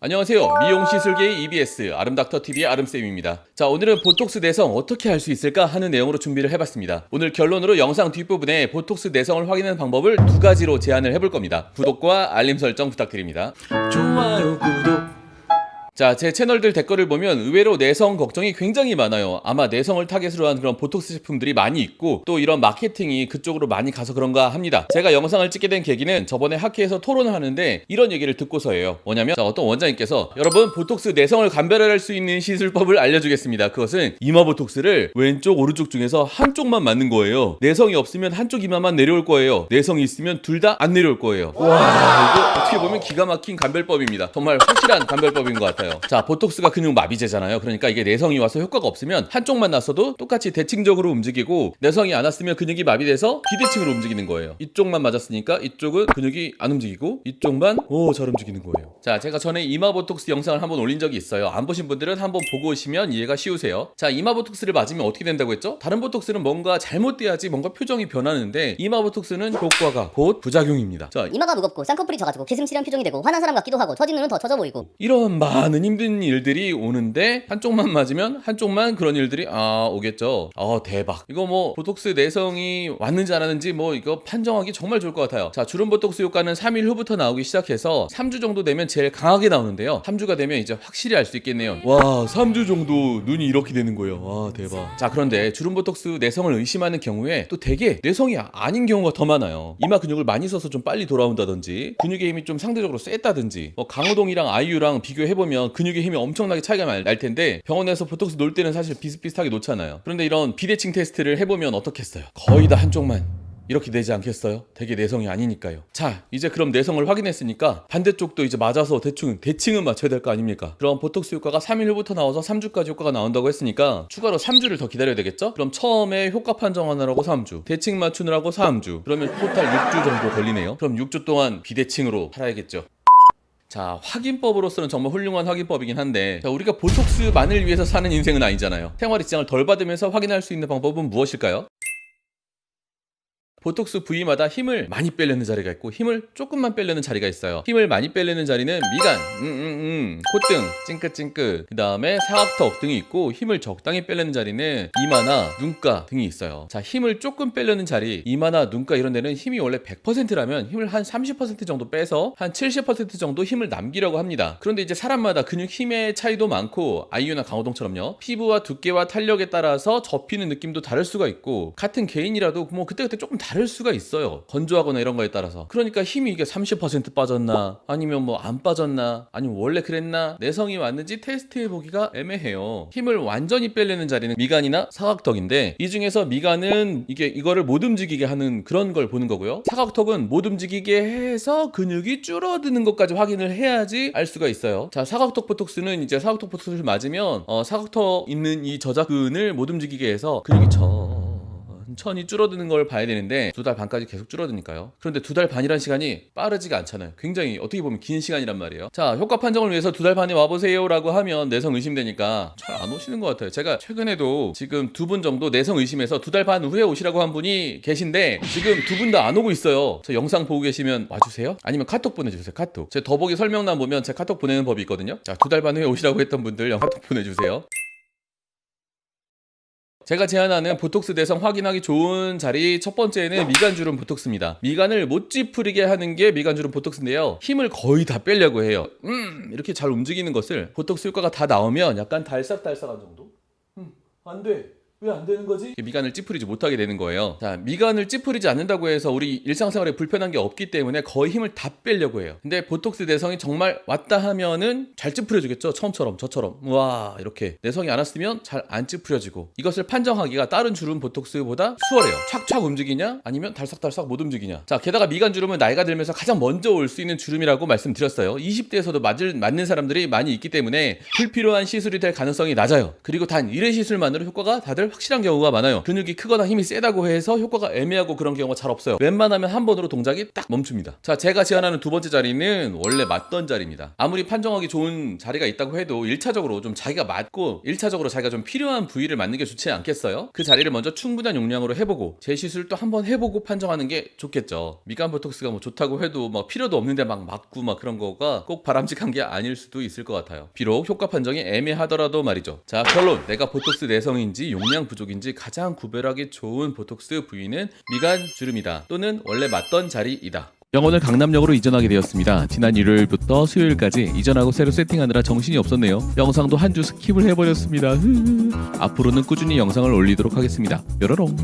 안녕하세요. 미용시술계의 EBS 아름닥터TV의 아름쌤입니다. 자, 오늘은 보톡스 내성 어떻게 할 수 있을까 하는 내용으로 준비를 해봤습니다. 오늘 결론으로 영상 뒷부분에 보톡스 내성을 확인하는 방법을 두 가지로 제안을 해볼 겁니다. 구독과 알림 설정 부탁드립니다. 좋아요, 구독. 자, 제 채널들 댓글을 보면 의외로 내성 걱정이 굉장히 많아요. 아마 내성을 타겟으로 한 그런 보톡스 제품들이 많이 있고 또 이런 마케팅이 그쪽으로 많이 가서 그런가 합니다. 제가 영상을 찍게 된 계기는 저번에 학회에서 토론을 하는데 이런 얘기를 듣고서예요. 뭐냐면 어떤 원장님께서 여러분 보톡스 내성을 감별할 수 있는 시술법을 알려주겠습니다. 그것은 이마 보톡스를 왼쪽 오른쪽 중에서 한쪽만 맞는 거예요. 내성이 없으면 한쪽 이마만 내려올 거예요. 내성이 있으면 둘 다 안 내려올 거예요. 와, 이거 어떻게 보면 기가 막힌 감별법입니다. 정말 확실한 감별법인 것 같아요. 자, 보톡스가 근육 마비제잖아요. 그러니까 이게 내성이 와서 효과가 없으면 한쪽만 났어도 똑같이 대칭적으로 움직이고 내성이 안 왔으면 근육이 마비돼서 비대칭으로 움직이는 거예요. 이쪽만 맞았으니까 이쪽은 근육이 안 움직이고 이쪽만 잘 움직이는 거예요. 자, 제가 전에 이마 보톡스 영상을 한번 올린 적이 있어요. 안 보신 분들은 한번 보고 오시면 이해가 쉬우세요. 자, 이마 보톡스를 맞으면 어떻게 된다고 했죠? 다른 보톡스는 뭔가 잘못돼야지 뭔가 표정이 변하는데 이마 보톡스는 효과가 곧 부작용입니다. 자, 이마가 무겁고 쌍꺼풀이 져가지고 개슴츠레한 표정이 되고 화난 사람 같기도 하고 처진 눈은 더 처져 보이고 이런 많은 힘든 일들이 오는데 한쪽만 맞으면 한쪽만 그런 일들이 오겠죠. 대박. 이거 뭐 보톡스 내성이 왔는지 안 왔는지 뭐 이거 판정하기 정말 좋을 것 같아요. 자, 주름 보톡스 효과는 3일 후부터 나오기 시작해서 3주 정도 되면 제일 강하게 나오는데요. 3주가 되면 이제 확실히 알 수 있겠네요. 와, 3주 정도 눈이 이렇게 되는 거예요. 와, 대박. 자, 그런데 주름 보톡스 내성을 의심하는 경우에 또 되게 내성이 아닌 경우가 더 많아요. 이마 근육을 많이 써서 좀 빨리 돌아온다든지 근육의 힘이 좀 상대적으로 셌다든지 강호동이랑 아이유랑 비교해보면 근육의 힘이 엄청나게 차이가 날 텐데 병원에서 보톡스 놓을 때는 사실 비슷비슷하게 놓잖아요. 그런데 이런 비대칭 테스트를 해보면 어떻겠어요? 거의 다 한쪽만 이렇게 되지 않겠어요? 되게 내성이 아니니까요. 자, 이제 그럼 내성을 확인했으니까 반대쪽도 이제 맞아서 대칭은 맞춰야 될 거 아닙니까? 그럼 보톡스 효과가 3일 후부터 나와서 3주까지 효과가 나온다고 했으니까 추가로 3주를 더 기다려야 되겠죠? 그럼 처음에 효과 판정하느라고 3주, 대칭 맞추느라고 3주, 그러면 토탈 6주 정도 걸리네요. 그럼 6주 동안 비대칭으로 살아야겠죠. 자, 확인법으로서는 정말 훌륭한 확인법이긴 한데, 자, 우리가 보톡스만을 위해서 사는 인생은 아니잖아요. 생활의 지장을 덜 받으면서 확인할 수 있는 방법은 무엇일까요? 보톡스 부위마다 힘을 많이 빼려는 자리가 있고 힘을 조금만 빼려는 자리가 있어요. 힘을 많이 빼려는 자리는 미간, 콧등, 찡긋찡긋, 그 다음에 사각턱 등이 있고 힘을 적당히 빼려는 자리는 이마나 눈가 등이 있어요. 자, 힘을 조금 빼려는 자리, 이마나 눈가 이런 데는 힘이 원래 100%라면 힘을 한 30% 정도 빼서 한 70% 정도 힘을 남기려고 합니다. 그런데 이제 사람마다 근육 힘의 차이도 많고 아이유나 강호동처럼요, 피부와 두께와 탄력에 따라서 접히는 느낌도 다를 수가 있고 같은 개인이라도 뭐 그때그때 조금 다를 수가 있어요. 건조하거나 이런 거에 따라서. 그러니까 힘이 이게 30% 빠졌나 아니면 뭐 안 빠졌나 아니면 원래 그랬나 내성이 왔는지 테스트해보기가 애매해요. 힘을 완전히 빼려는 자리는 미간이나 사각턱인데 이 중에서 미간은 이거를 못 움직이게 하는 그런 걸 보는 거고요. 사각턱은 못 움직이게 해서 근육이 줄어드는 것까지 확인을 해야지 알 수가 있어요. 자, 사각턱 보톡스는 이제 사각턱 보톡스를 맞으면 사각턱 있는 이 저작근을 못 움직이게 해서 근육이 천천히 줄어드는 걸 봐야 되는데 2달 반까지 계속 줄어드니까요. 그런데 2달 반이란 시간이 빠르지가 않잖아요. 굉장히 어떻게 보면 긴 시간이란 말이에요. 자, 효과 판정을 위해서 2달 반에 와보세요 라고 하면 내성 의심되니까 잘 안 오시는 것 같아요. 제가 최근에도 지금 2분 정도 내성 의심해서 2달 반 후에 오시라고 한 분이 계신데 지금 2분 다 안 오고 있어요. 저 영상 보고 계시면 와주세요. 아니면 카톡 보내주세요. 카톡. 제 더보기 설명란 보면 제 카톡 보내는 법이 있거든요. 자, 2달 반 후에 오시라고 했던 분들 카톡 보내주세요. 제가 제안하는 보톡스 내성 확인하기 좋은 자리 첫 번째는 미간주름 보톡스입니다. 미간을 못 찌푸리게 하는 게 미간주름 보톡스인데요. 힘을 거의 다 빼려고 해요. 이렇게 잘 움직이는 것을 보톡스 효과가 다 나오면 약간 달싹달싹한 정도? 안 돼. 왜 안 되는 거지? 미간을 찌푸리지 못하게 되는 거예요. 자, 미간을 찌푸리지 않는다고 해서 우리 일상생활에 불편한 게 없기 때문에 거의 힘을 다 빼려고 해요. 근데 보톡스 내성이 정말 왔다 하면은 잘 찌푸려지겠죠? 처음처럼 저처럼 와, 이렇게 내성이 안 왔으면 잘 안 찌푸려지고 이것을 판정하기가 다른 주름 보톡스보다 수월해요. 촥촥 움직이냐 아니면 달싹달싹 못 움직이냐. 자, 게다가 미간주름은 나이가 들면서 가장 먼저 올 수 있는 주름이라고 말씀드렸어요. 20대에서도 맞는 사람들이 많이 있기 때문에 불필요한 시술이 될 가능성이 낮아요. 그리고 단 1회 시술만으로 효과가 다들 확실한 경우가 많아요. 근육이 크거나 힘이 세다고 해서 효과가 애매하고 그런 경우가 잘 없어요. 웬만하면 한 번으로 동작이 딱 멈춥니다. 자, 제가 제안하는 두 번째 자리는 원래 맞던 자리입니다. 아무리 판정하기 좋은 자리가 있다고 해도 1차적으로 좀 자기가 맞고 1차적으로 자기가 좀 필요한 부위를 맞는 게 좋지 않겠어요? 그 자리를 먼저 충분한 용량으로 해보고 재시술 또 한번 해보고 판정하는 게 좋겠죠. 미간 보톡스가 뭐 좋다고 해도 막 필요도 없는데 막 맞고 막 그런 거가 꼭 바람직한 게 아닐 수도 있을 것 같아요. 비록 효과 판정이 애매하더라도 말이죠. 자, 결론. 내가 보톡스 내성인지 용량 부족인지 가장 구별하기 좋은 보톡스 부위는 미간 주름이다 또는 원래 맞던 자리이다. 병원을 강남역으로 이전하게 되었습니다. 지난 일요일부터 수요일까지 이전하고 새로 세팅하느라 정신이 없었네요. 영상도 한 주 스킵을 해버렸습니다. 앞으로는 꾸준히 영상을 올리도록 하겠습니다. 뾰로롱.